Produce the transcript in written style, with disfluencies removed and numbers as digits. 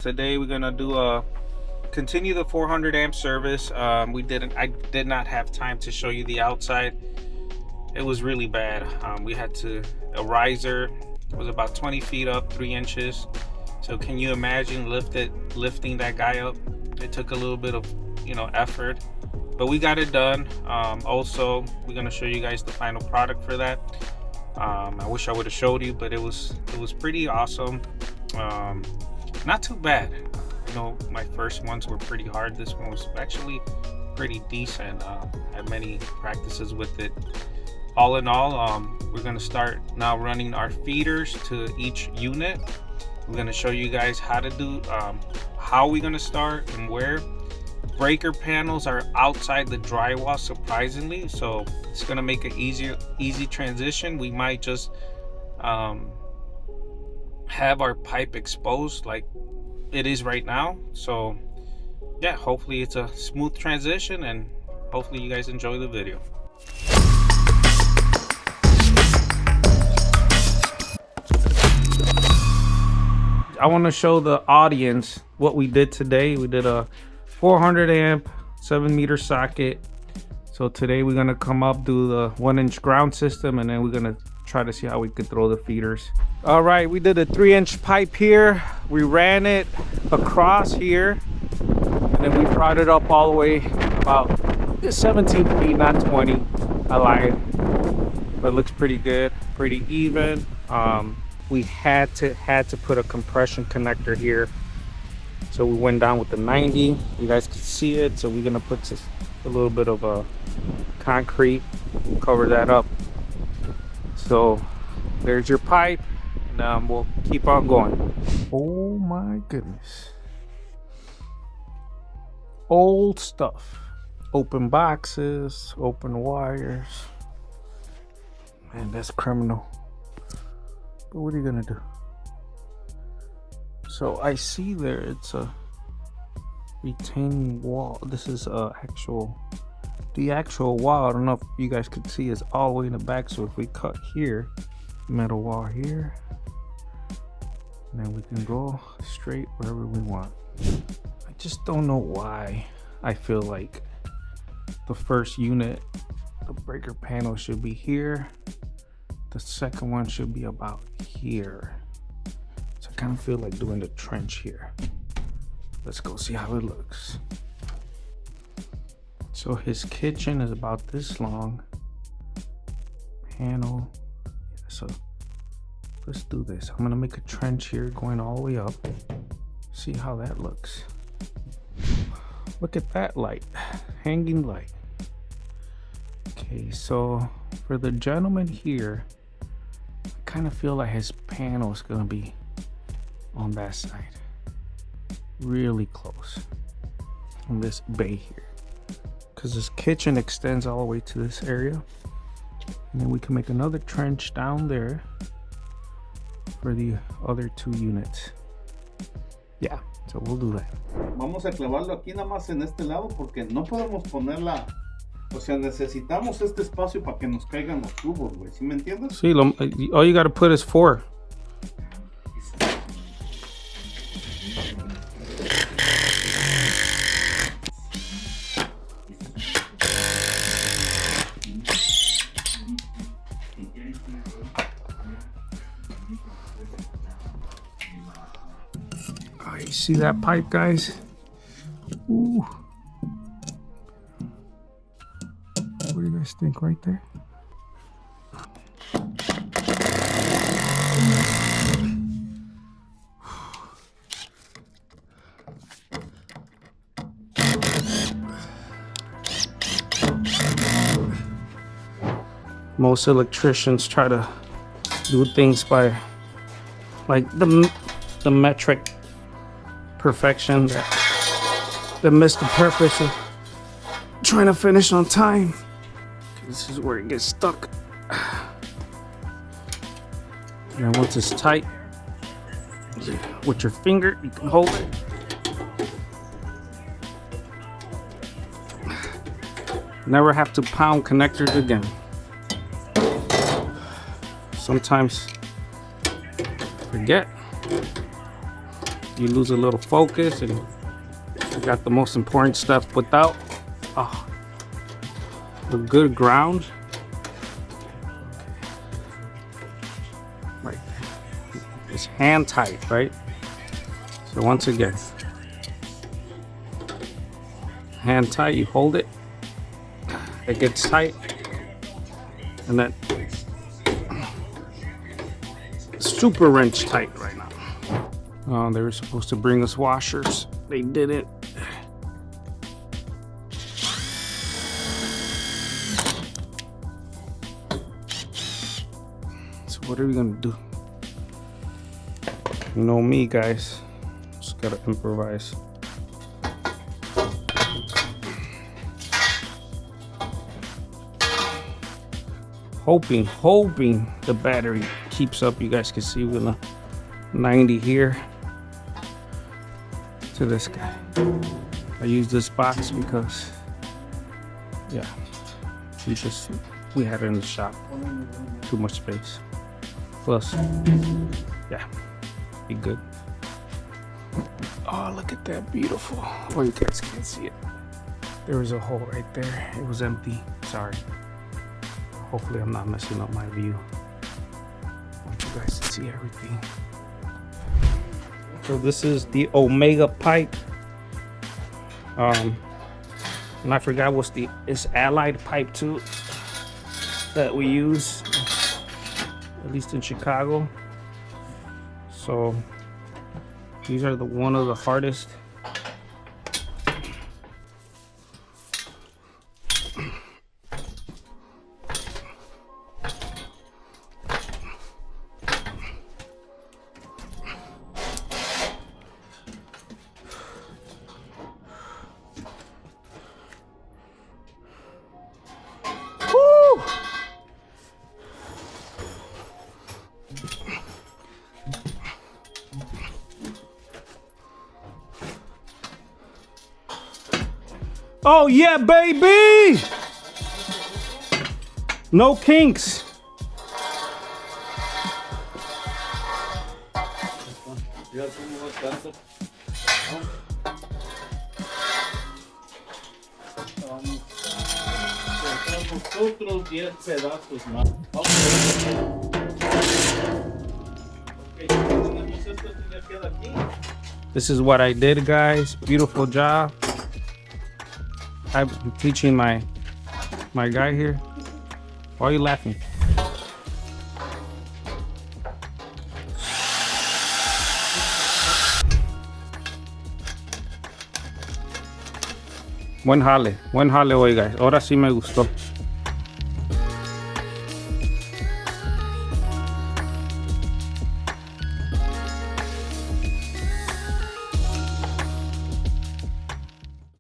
Today we're gonna do a continue the 400 amp service. I did not have time to show you the outside. It was really bad. We had a riser was about 20 feet up, 3 inches. So can you imagine lifting that guy up? It took a little bit of effort, but we got it done. Also, we're gonna show you guys the final product for that. I wish I would have showed you, but it was pretty awesome. Not too bad. My first ones were pretty hard. This one was actually pretty decent. Had many practices with it. All in all, we're gonna start now running our feeders to each unit. We're gonna show you guys how to do, how we're gonna start and where. Breaker panels are outside the drywall, surprisingly, so it's gonna make an easy transition. We might just have our pipe exposed like it is right now. So yeah, hopefully it's a smooth transition, and hopefully you guys enjoy the video. I want to show the audience what we did today. We did a 400 amp 7-meter socket. So today we're gonna come up, do the 1-inch ground system, and then we're gonna try to see how we could throw the feeders. All right, we did a 3-inch pipe here. We ran it across here, and then we brought it up all the way about 17 feet, not 20. I lied, but it looks pretty good, pretty even. We had to put a compression connector here, so we went down with the 90. You guys can see it. So we're gonna put just a little bit of a concrete, cover that up. So there's your pipe, and we'll keep on going. Oh my goodness. Old stuff. Open boxes, open wires. Man, that's criminal. But what are you gonna do? So I see there it's a retaining wall. This is the actual wall. I don't know if you guys could see, is all the way in the back. So if we cut here, metal wall here, and then we can go straight wherever we want. I just don't know why I feel like the first unit, the breaker panel, should be here. The second one should be about here. So I kind of feel like doing the trench here. Let's go see how it looks. So his kitchen is about this long. Panel. Yeah, so let's do this. I'm gonna make a trench here going all the way up. See how that looks. Look at that light, hanging light. Okay, so for the gentleman here, I kind of feel like his panel is gonna be on that side, really close on this bay here, because this kitchen extends all the way to this area, and then we can make another trench down there for the other 2 units. Yeah, so we'll do that. Vamos a clavarlo aquí nada más en este lado, porque no podemos ponerla, o sea, necesitamos este espacio para que nos caigan los tubos, güey. ¿Sí me entiendes? Sí, all you gotta put is 4. You see that pipe, guys? Ooh. What do you guys think right there? Most electricians try to do things by like the metric perfection that missed the purpose of trying to finish on time. This is where it gets stuck. And then once it's tight, with your finger you can hold it. Never have to pound connectors again. Sometimes forget. you lose a little focus, and I got the most important stuff without a good ground. Right, it's hand tight, right? So once again, hand tight, you hold it, it gets tight, and then super wrench tight right now. Oh, they were supposed to bring us washers. They didn't. So what are we gonna do? You know me, guys. Just gotta improvise. Hoping the battery keeps up. You guys can see we're gonna 90 here to this guy. I use this box because yeah, we had it in the shop, too much space, plus yeah, be good. Oh, look at that, beautiful. Oh, you guys can't see it, there was a hole right there, it was empty. Sorry, hopefully I'm not messing up my view. I want you guys to see everything. So this is the Omega pipe. And I forgot it's allied pipe too that we use, at least in Chicago. So these are one of the hardest. Oh yeah, baby! No kinks. Otros 10 pedazos más. This is what I did, guys. Beautiful job. I'm teaching my guy here. Why are you laughing? Buen jale hoy, guys. Ahora sí me gustó.